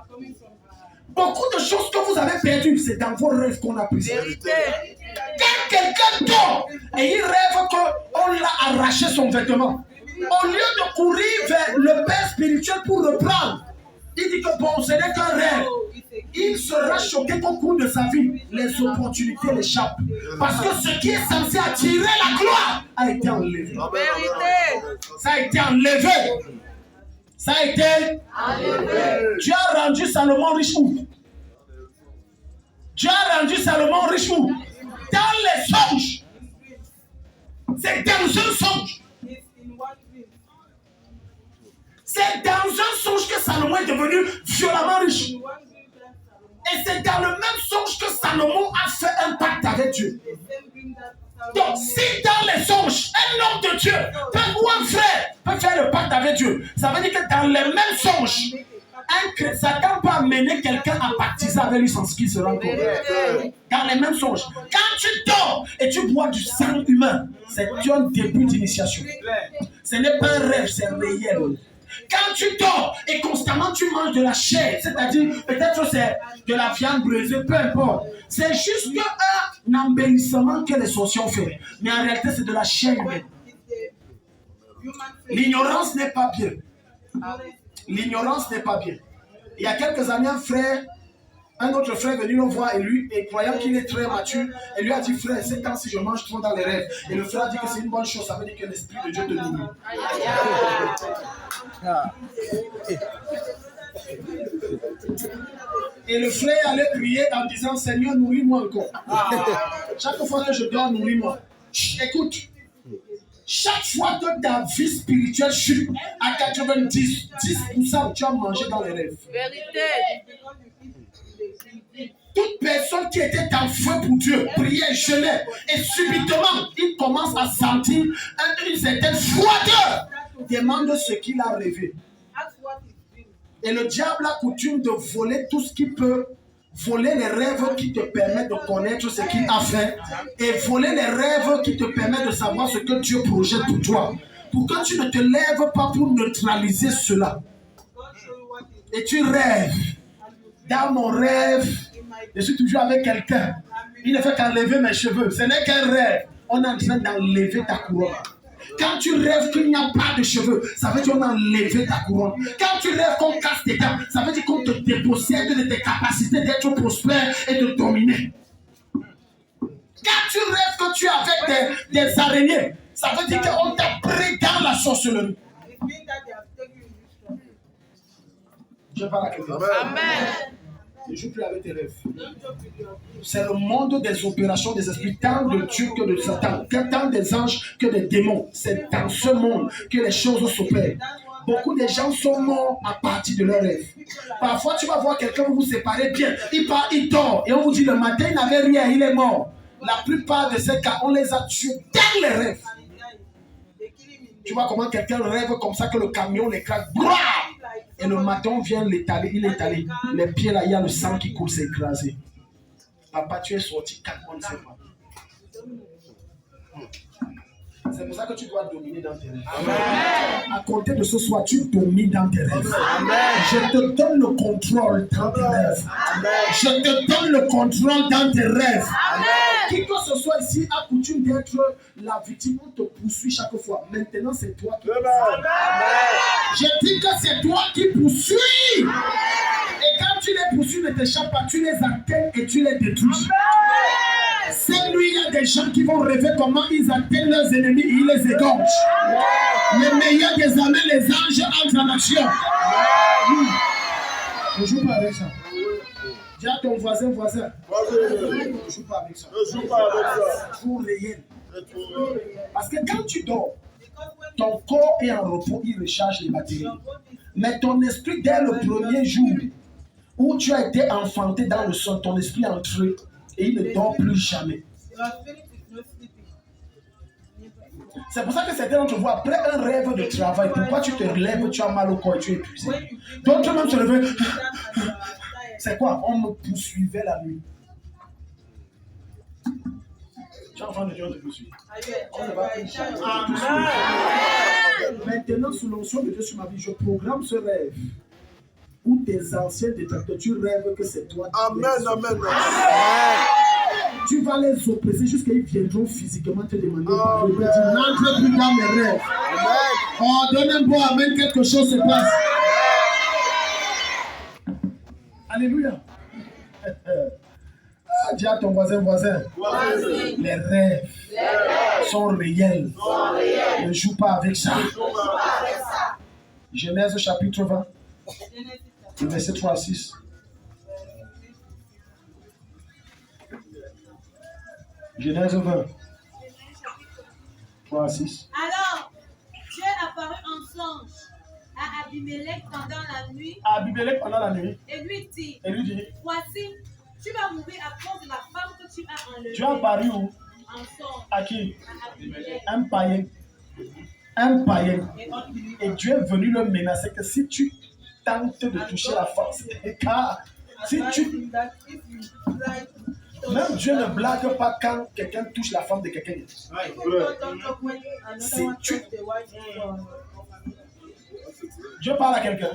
Beaucoup de choses que vous avez perdues, c'est dans vos rêves qu'on a pris. Quand quelqu'un dort et il rêve qu'on l'a arraché son vêtement, au lieu de courir vers le Père spirituel pour le prendre, il dit que bon, ce n'est qu'un rêve. Il sera choqué qu'au cours de sa vie, les opportunités l'échappent. Parce que ce qui est censé attirer la gloire a été enlevé. Ça a été enlevé. Ça a été enlevé. Dieu a rendu Salomon riche où? Dieu a rendu Salomon riche où? Dans les songes. C'est dans un songe. C'est dans un songe que Salomon est devenu violemment riche. Et c'est dans le même songe que Salomon a fait un pacte avec Dieu. Donc, si dans les songes, un homme de Dieu ou un frère peut faire le pacte avec Dieu, ça veut dire que dans les mêmes songes, Satan peut amener quelqu'un à baptiser avec lui sans qu'il se rende compte. Dans les mêmes songes. Quand tu dors et tu bois du sang humain, c'est un début d'initiation. Ce n'est pas un rêve, c'est réel. Quand tu dors et constamment tu manges de la chair, c'est-à-dire peut-être c'est de la viande brisée, peu importe. C'est juste un embellissement que les sorciers ont fait. Mais en réalité, c'est de la chair humaine. L'ignorance n'est pas bien. L'ignorance n'est pas bien. Il y a quelques années, un autre frère est venu le voir et croyant qu'il est très mature, et lui a dit, frère, c'est quand si je mange trop dans les rêves. Et le frère a dit que c'est une bonne chose, ça veut dire que l'Esprit de Dieu te nourrit. Et le frère allait prier en disant, Seigneur, nourris-moi encore. Chaque fois que je dors, nourris-moi. Écoute, chaque fois que ta vie spirituelle chute à 90%, tu as mangé dans les rêves. Vérité. Toute personne qui était en feu pour Dieu priait, jeûnait, et subitement, il commence à sentir une certaine froideur. Demande ce qu'il a rêvé. Et le diable a coutume de voler tout ce qu'il peut. Voler les rêves qui te permettent de connaître ce qu'il a fait. Et voler les rêves qui te permettent de savoir ce que Dieu projette pour toi. Pour que tu ne te lèves pas pour neutraliser cela. Et tu rêves. Dans mon rêve, je suis toujours avec quelqu'un. Il ne fait qu'enlever mes cheveux. Ce n'est qu'un rêve. On est en train d'enlever ta couronne. Quand tu rêves qu'il n'y a pas de cheveux, ça veut dire qu'on a enlevé ta couronne. Quand tu rêves qu'on casse tes dents, ça veut dire qu'on te dépossède de tes capacités d'être prospère et de dominer. Quand tu rêves que tu es avec des araignées, ça veut dire qu'on t'a pris dans la sorcellerie. Je parle à quelqu'un. Amen. Ne joue plus avec tes rêves. C'est le monde des opérations des esprits, tant de Dieu que de Satan, tant des anges que des démons. C'est dans ce monde que les choses s'opèrent. Beaucoup de gens sont morts à partir de leurs rêves. Parfois, tu vas voir quelqu'un, vous vous séparez bien, il part, il dort, et on vous dit le matin, il n'avait rien, il est mort. La plupart de ces cas, on les a tués dans les rêves. Tu vois comment quelqu'un rêve comme ça que le camion l'écrase. Et le matin, on vient l'étaler, il est étalé. Les pieds là, il y a le sang qui coule, c'est écrasé. Papa, tu es sorti 4 mois, on ne sait pas. C'est pour ça que tu dois dominer dans tes rêves. Amen. À compter de ce soir, tu domines dans tes rêves. Amen. Je te donne le contrôle dans tes rêves. Amen. Je te donne le contrôle dans tes rêves. Amen. Qui que ce soit ici a coutume d'être la victime, on te poursuit chaque fois. Maintenant, c'est toi qui poursuis. Je dis que c'est toi qui poursuis. Et quand tu les poursuis, ne t'échappes pas, tu les atteins et tu les détruis. C'est lui, il y a des gens qui vont rêver comment ils atteignent leurs ennemis et ils les égorgent. Le meilleur des armées, les anges entrent en action. Ne joue pas avec ça. Dis à ton voisin. Ne joue pas avec ça. Toujours réel. Parce que quand tu dors, ton corps est en repos, il recharge les batteries. Mais ton esprit, dès le premier jour où tu as été enfanté dans le son, ton esprit est entré et il ne dort plus jamais. C'est pour ça que certains d'entre vous, après un rêve de travail, pourquoi tu te relèves, tu as mal au corps et tu es épuisé. D'autres même se lever. C'est quoi? On me poursuivait la nuit. Tu es enfant de Dieu, on te poursuit. On ne va plus jamais. Maintenant, sous l'onction de Dieu sur ma vie, je programme ce rêve où tes anciens détracteurs, tu rêves que c'est toi. Amen, amen. Tu vas les oppresser jusqu'à ce qu'ils viendront physiquement te demander pardon. Tu n'entres plus dans mes rêves. Oh, donne un bon amen, quelque chose se passe. Alléluia. Dis à ton voisin. Les rêves sont réels. Ne joue pas avec ça. Genèse chapitre 20, verset 3 à 6. Genèse 20, 3 à 6. Alors, Dieu apparut en songe à Abimelech pendant la nuit. Et lui dit, voici, tu vas mourir à cause de la femme que tu as enlevée. Dieu apparut où? En songe. À qui? À Abimelech. Un païen. Et Dieu est venu le menacer que si tu tentes de toucher la femme, car si tu... Même Dieu ne blague pas quand quelqu'un touche la femme de quelqu'un. Si tu... Dieu parle à quelqu'un.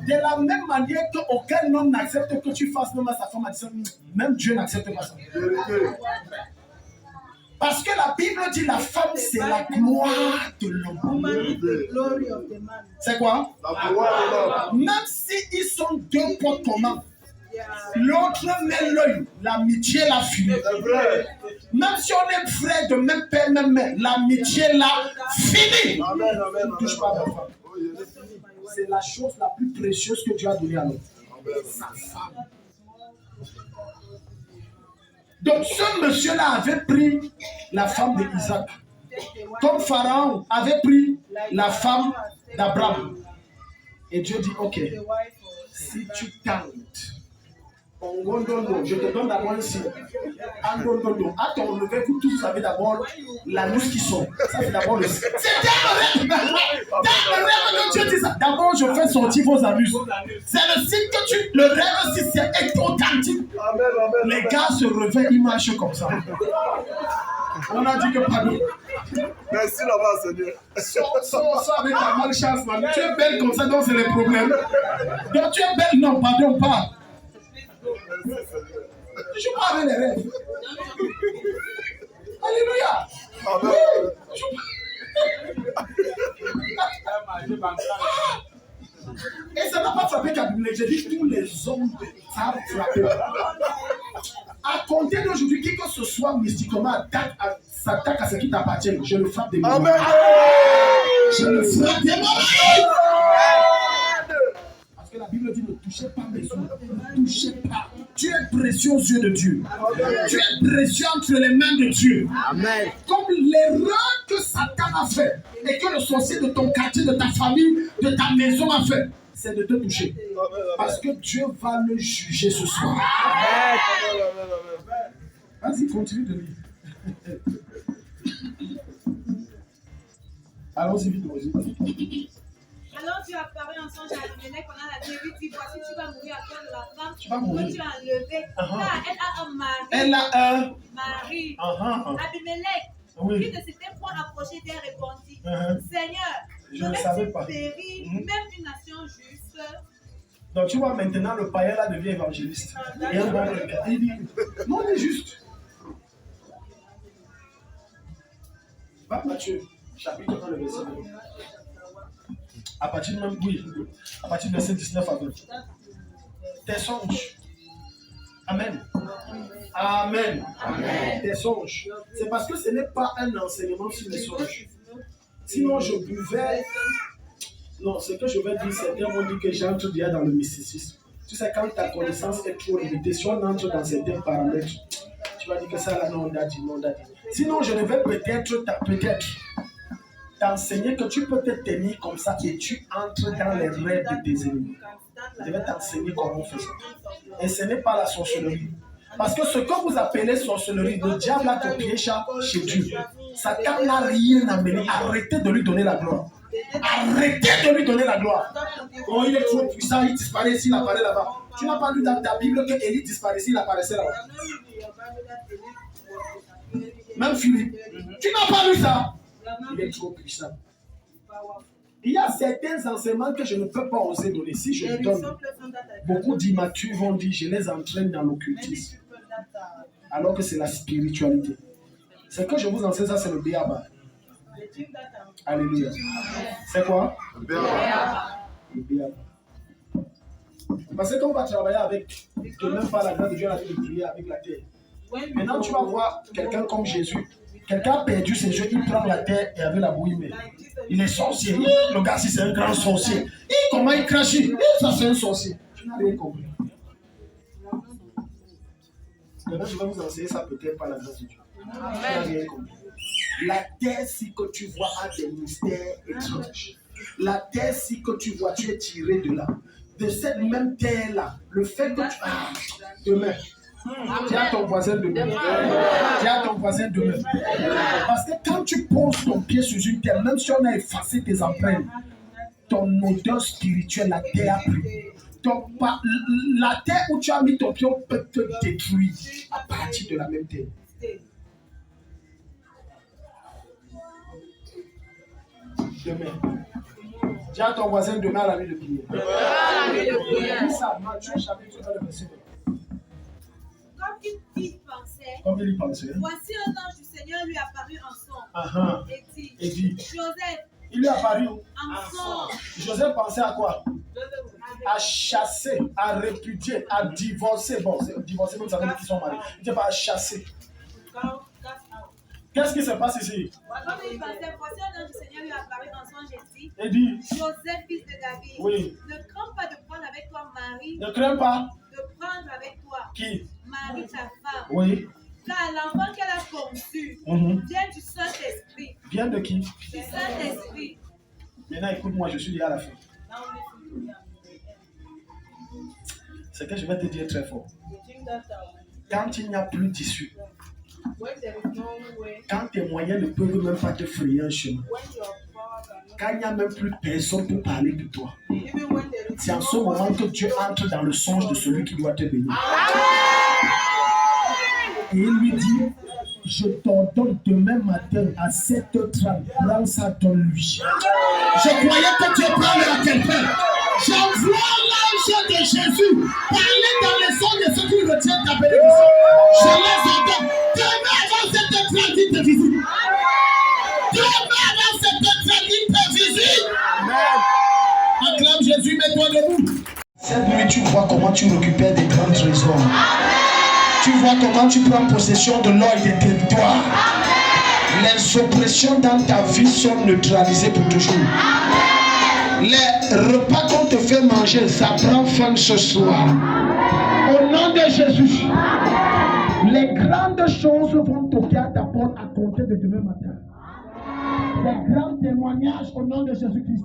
De la même manière qu'aucun homme n'accepte que tu fasses même à sa femme, même Dieu n'accepte pas ça. Parce que la Bible dit la femme, c'est la gloire de l'homme. C'est quoi? La gloire de l'homme. Même s'ils sont deux potes communs, l'autre met l'œil, l'amitié l'a fini. Même si on est frère de même père, même mère, l'amitié l'a fini. Ne touche pas à la femme. C'est la chose la plus précieuse que Dieu a donnée à l'homme. Sa femme. Donc ce monsieur-là avait pris la femme d'Isaac. Comme Pharaon avait pris la femme d'Abraham. Et Dieu dit, ok, si tu tentes, je te donne d'abord un signe. À ton lever, vous tous savez d'abord l'anus qui sort. Ça c'est d'abord le signe. C'est dans le rêve que Dieu dit ça. D'abord, je fais sortir vos anus. C'est le signe que le rêve, si c'est authentique. Les gars se réveillent, ils marchent comme ça. On a dit que pardon. Merci là-bas, Seigneur. Sors avec ta malchance, man. Tu es belle comme ça, donc c'est le problème. Donc tu es belle, non, pardon, pas. Je joue pas avec les rêves. Alléluia. Et ça n'a pas frappé qu'Abimelech. J'ai dit tous les hommes savent frapper. À compter d'aujourd'hui, qui que ce soit mystiquement s'attaque à ce qui t'appartient, je le frappe des mains. Je le frappe des mains. Parce que la Bible dit ne touchez pas mes os. Ne touchez pas. Tu es précieux aux yeux de Dieu. Tu es précieux entre les mains de Dieu. Amen. Comme l'erreur que Satan a fait et que le sorcier de ton quartier, de ta famille, de ta maison a fait, c'est de te toucher. Parce que Dieu va le juger ce soir. Vas-y, continue de lire. Allons-y vite, vas-y. Alors Dieu apparut en songe à Abimelech pendant la nuit. Il dit, voici, tu vas mourir à cause de la femme que tu as enlevée. Car elle a un mari. Elle a un mari. Abimelech, qui ne s'était point approché d'elle, répondit, Seigneur, je ne savais pas. Péri, même une nation juste. Donc tu vois, maintenant le païen là devient évangéliste. Et on va regarder, il dit, non, on est juste. Va Matthieu, chapitre 1, le verset 2. À partir de même, oui, à partir du verset 19 à 20. Tes songes. Amen. Amen. Amen. Tes songes. C'est parce que ce n'est pas un enseignement sur les songes. Sinon, je buvais. Non, ce que je vais dire, certains m'ont dit que j'entre déjà dans le mysticisme. Tu sais, quand ta connaissance est trop limitée, si on entre dans certains paramètres, tu vas dire que ça là, non, on a dit, non, on a dit. Sinon, je ne vais peut-être. t'enseigner que tu peux te tenir comme ça et tu entres dans les rêves de tes ennemis. Je vais t'enseigner comment on fait ça. Et ce n'est pas la sorcellerie. Parce que ce que vous appelez sorcellerie, le diable a copié chez Dieu. Satan n'a rien amené. Arrêtez de lui donner la gloire. Arrêtez de lui donner la gloire. Oh, il est trop puissant, il disparaît ici, il apparaît là-bas. Tu n'as pas lu dans ta Bible que Élie disparaissait, il apparaissait là-bas. Même Philippe, tu n'as pas lu ça. Il est trop puissant. Il y a certains enseignements que je ne peux pas oser donner. Si je donne, beaucoup d'immatures vont dire je les entraîne dans l'occultisme. Alors que c'est la spiritualité. Ce que je vous enseigne, ça c'est le béaba. Alléluia. C'est quoi? Le béaba. Parce que quand on va travailler avec, demain par la grâce de Dieu, la vie de prier avec la terre. Maintenant tu vas voir quelqu'un comme Jésus. Quelqu'un a perdu ses yeux, il prend la terre et avec la bouille, mais il est sorcier. Le gars, si c'est un grand sorcier. Et comment il crache? Ça, c'est un sorcier. Tu n'as rien compris. Maintenant, je vais vous enseigner ça peut-être par la grâce de Dieu. Tu n'as rien compris. La terre, si que tu vois, a des mystères étranges. La terre, si que tu vois, tu es tiré de là. De cette même terre-là, le fait que tu... demain. Dis à ton voisin demain. Dis à ton voisin demain. Parce que quand tu poses ton pied sur une terre, même si on a effacé tes empreintes, ton odeur spirituelle, la terre a pris. La terre où tu as mis ton pied peut te détruire à partir de la même terre. Demain. Dis à ton voisin demain à la nuit de prière. Dis ça, Matthieu chapitre 1, verset 1. Comme il y pensait. Voici un ange du Seigneur lui apparut en songe. Et dit, Joseph. Il lui apparut en songe. Joseph pensait à quoi? À chasser, à répudier, à divorcer. Bon, divorcer, vous savez qu'ils sont mariés. Il ne dit pas à chasser. Qu'est-ce qui se passe ici? Comme il pensait, voici un ange du Seigneur lui apparut en songe et dit, Joseph, fils de David, oui. Ne crains pas de prendre avec toi Marie. Ne crains pas. De prendre avec toi qui? Marie, ta femme. Oui. Car l'enfant qu'elle a conçu vient du Saint-Esprit. Vient de qui? Du Saint-Esprit. Maintenant, écoute-moi, je suis déjà à la fin. C'est que je vais te dire très fort. Quand il n'y a plus d'issue, quand tes moyens ne peuvent même pas te frayer un chemin, quand il n'y a même plus personne pour parler de toi, c'est en ce moment que Dieu entre dans le songe de celui qui doit te bénir. Et il lui dit, je t'ordonne demain matin à 7h30, prends ça, donne-lui. Je croyais que Dieu parlait à quelqu'un. J'envoie l'ange de Jésus parler dans les sons de ceux qui retiennent ta bénédiction. Je les entends. Demain avant 7h30, il te visite. Demain avant 7h30, il te visite. Acclame Jésus, mets-toi debout. Cette nuit, tu vois comment tu récupères des grands trésors. Tu vois comment tu prends possession de l'or et des territoires. Les oppressions dans ta vie sont neutralisées pour toujours. Les repas qu'on te fait manger, ça prend fin ce soir. Au nom de Jésus, les grandes choses vont toquer à ta porte à compter de demain matin. Les grands témoignages au nom de Jésus-Christ.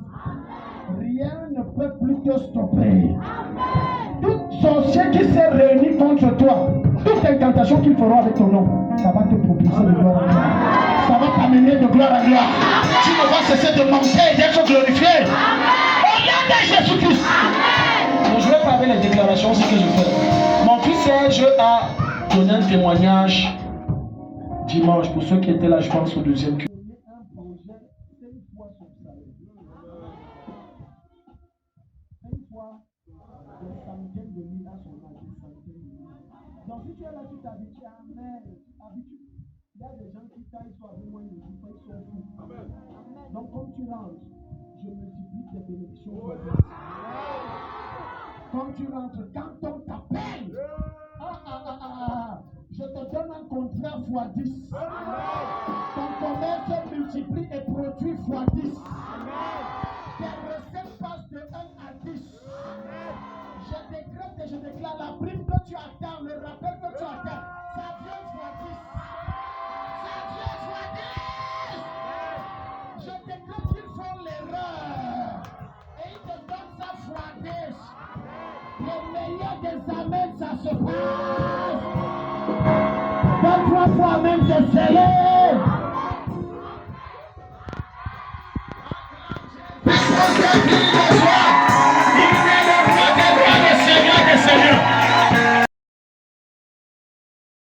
Rien ne peut plus te stopper. Tout sorcier qui s'est réuni contre toi, toute incantation qu'ils feront avec ton nom, ça va te propulser de gloire à gloire. Ça va t'amener de gloire à gloire. Tu ne vas cesser de monter et d'être glorifié. Au nom de Jésus-Christ. Donc, je vais parler les déclarations, ce que je fais. Mon fils Serge a donné un témoignage dimanche. Pour ceux qui étaient là, je pense au deuxième culte. Donc si tu es là, tu t'habitues à habitude. Il y a des gens qui taillent soit avec moi, ils sont fous. Donc comme tu rentres, je multiplie tes bénédictions. Comme tu rentres, quand on t'appelle, je te donne un contrat x10. Ton commerce multiplie et produit x10. Tes recettes passent de 1 à 10. Je décrète et je déclare la prime que tu attends, le rappel que tu attends, ça vient x10. Ça vient x10. Je décrète tes amens, ça se passe. Donne-toi toi-même d'essayer.